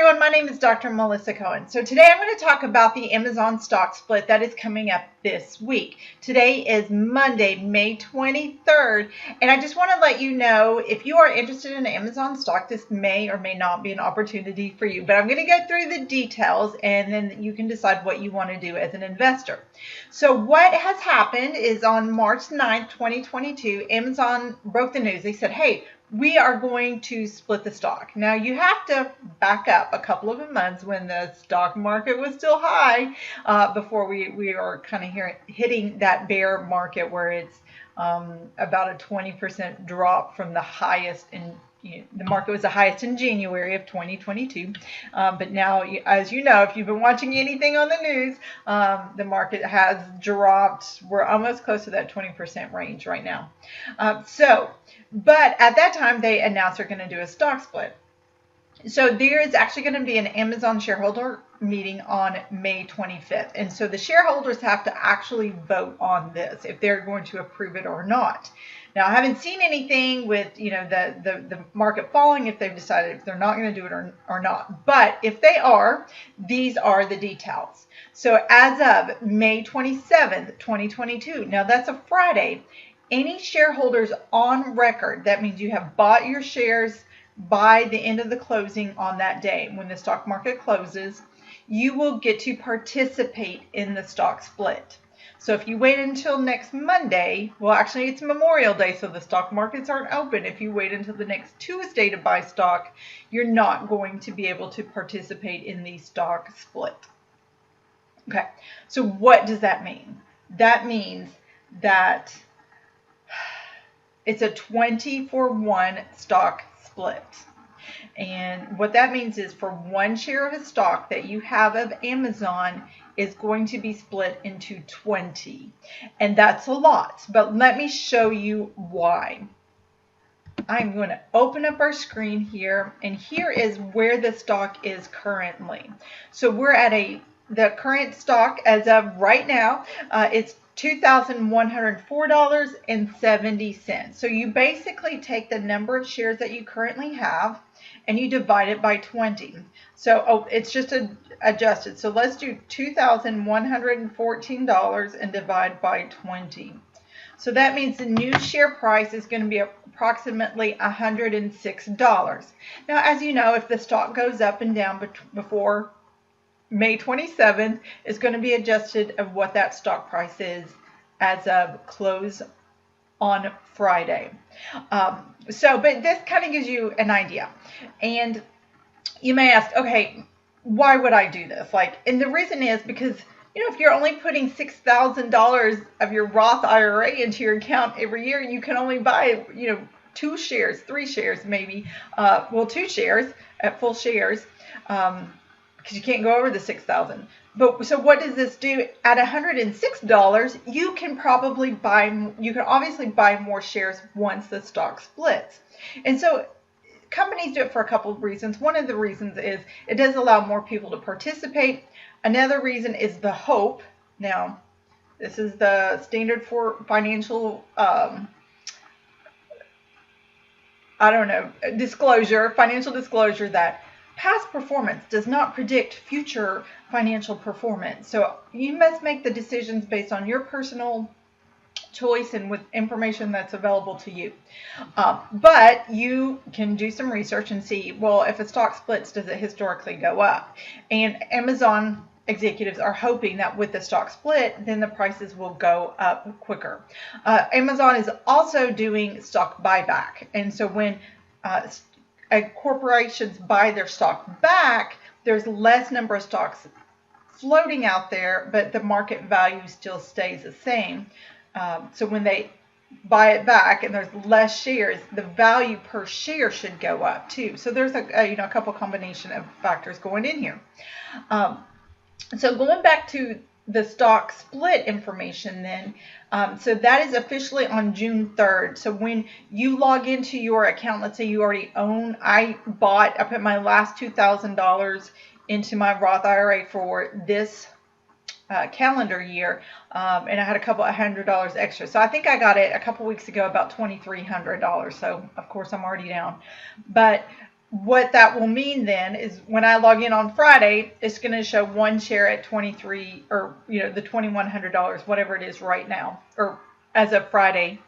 everyone, my name is Dr. Melissa Cohen. So today I'm going to talk about the Amazon stock split that is coming up this week. Today is Monday, May 23rd, and I just want to let you know if you are interested in Amazon stock, this may or may not be an opportunity for you, but I'm going to go through the details and then you can decide what you want to do as an investor. So what has happened is on March 9th, 2022, Amazon broke the news. They said, hey, we are going to split the stock. Now, you have to back up a couple of months when the stock market was still high before we are kind of hitting that bear market where it's about a 20% drop from the highest in the market was the highest in January of 2022. But now, as you know, if you've been watching anything on the news, the market has dropped. We're almost close to that 20% range right now. But at that time, they announced they're going to do a stock split. So there is actually going to be an Amazon shareholder meeting on May 25th. And so the shareholders have to actually vote on this, if they're going to approve it or not. Now, I haven't seen anything with, the market falling if they've decided if they're not going to do it or not. But if they are, these are the details. So as of May 27th, 2022, now that's a Friday, any shareholders on record, that means you have bought your shares by the end of the closing on that day, when the stock market closes, you will get to participate in the stock split. So if you wait until next Monday, well, actually it's Memorial Day, so the stock markets aren't open. If you wait until the next Tuesday to buy stock, you're not going to be able to participate in the stock split. Okay, so what does that mean? That means that it's a 20-for-1 stock split. And what that means is for one share of a stock that you have of Amazon is going to be split into 20. And that's a lot. But let me show you why. I'm going to open up our screen here. And here is where the stock is currently. So we're at the current stock as of right now. It's $2,104.70. So you basically take the number of shares that you currently have and you divide it by 20. So it's just adjusted. So let's do $2,114 and divide by 20. So that means the new share price is going to be approximately $106. Now, as you know, if the stock goes up and down before May 27th, is going to be adjusted of what that stock price is as of close on Friday. But this kind of gives you an idea. And you may ask, okay, why would I do this? And the reason is because, if you're only putting $6,000 of your Roth IRA into your account every year, you can only buy, 2 shares, 3 shares maybe, 2 shares at full shares. Because you can't go over the $6,000. But so what does this do? At $106, you can obviously buy more shares once the stock splits. And so companies do it for a couple of reasons. One of the reasons is it does allow more people to participate. Another reason is the hope. Now, this is the standard for financial financial disclosure that past performance does not predict future financial performance. So you must make the decisions based on your personal choice and with information that's available to you. But you can do some research and see, well, if a stock splits, does it historically go up? And Amazon executives are hoping that with the stock split, then the prices will go up quicker. Amazon is also doing stock buyback. And so when corporations buy their stock back, there's less number of stocks floating out there, but the market value still stays the same. So when they buy it back and there's less shares, the value per share should go up too. So there's a couple combination of factors going in here. So going back to the stock split information then, so that is officially on June 3rd. So when you log into your account, let's say you already own, I put my last $2,000 into my Roth IRA for this calendar year, and I had a couple of $100 extra. So I think I got it a couple weeks ago, about $2,300. So of course I'm already down. But what that will mean then is when I log in on Friday, it's going to show one share at 23, or the $2,100, whatever it is right now, or as of Friday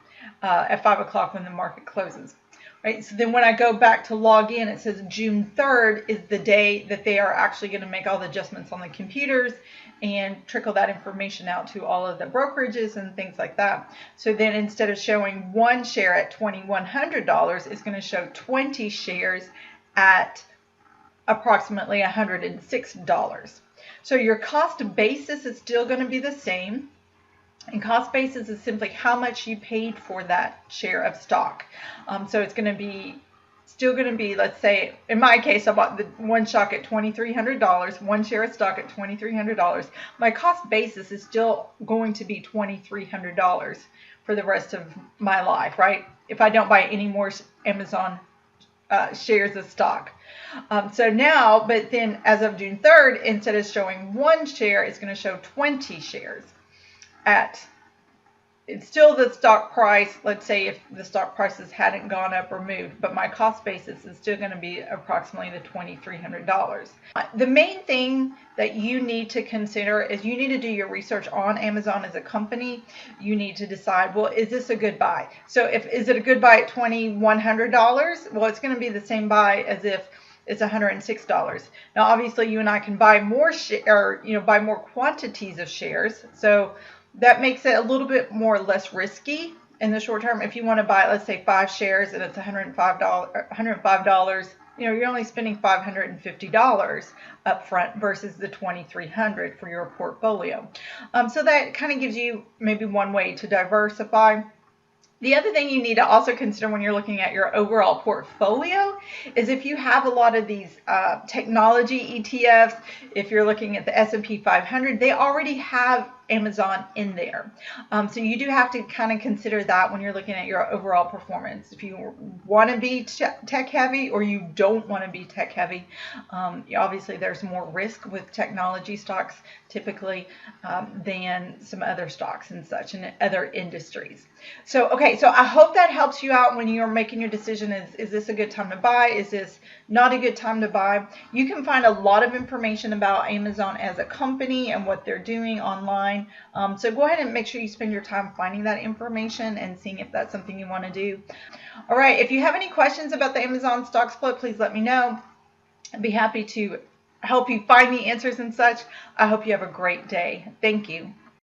at 5 o'clock when the market closes. Right. So then when I go back to log in, it says June 3rd is the day that they are actually going to make all the adjustments on the computers and trickle that information out to all of the brokerages and things like that. So then instead of showing one share at $2,100, it's going to show 20 shares at approximately $106. So your cost basis is still going to be the same. And cost basis is simply how much you paid for that share of stock. So it's going to be still going to be, let's say, in my case, I bought the one stock at $2,300, one share of stock at $2,300. My cost basis is still going to be $2,300 for the rest of my life, right? If I don't buy any more Amazon shares of stock. So now, but then as of June 3rd, instead of showing one share, it's going to show 20 shares at, it's still the stock price. Let's say if the stock prices hadn't gone up or moved, but my cost basis is still going to be approximately the $2,300. The main thing that you need to consider is you need to do your research on Amazon as a company. You need to decide, well, is this a good buy? So is it a good buy at $2,100? Well, it's going to be the same buy as if it's $106. Now, obviously, you and I can buy more buy more quantities of shares. So that makes it a little bit more or less risky in the short term. If you want to buy, let's say, 5 shares and it's $105, you're only spending $550 up front versus the $2,300 for your portfolio. So that kind of gives you maybe one way to diversify. The other thing you need to also consider when you're looking at your overall portfolio is if you have a lot of these technology ETFs, if you're looking at the S&P 500, they already have Amazon in there. So you do have to kind of consider that when you're looking at your overall performance. If you want to be tech heavy or you don't want to be tech heavy, obviously there's more risk with technology stocks typically than some other stocks and such in other industries. So, okay, so I hope that helps you out when you're making your decision. Is this a good time to buy? Is this not a good time to buy? You can find a lot of information about Amazon as a company and what they're doing online. So go ahead and make sure you spend your time finding that information and seeing if that's something you want to do. All right, if you have any questions about the Amazon stock split, please let me know. I'd be happy to help you find the answers and such. I hope you have a great day. Thank you.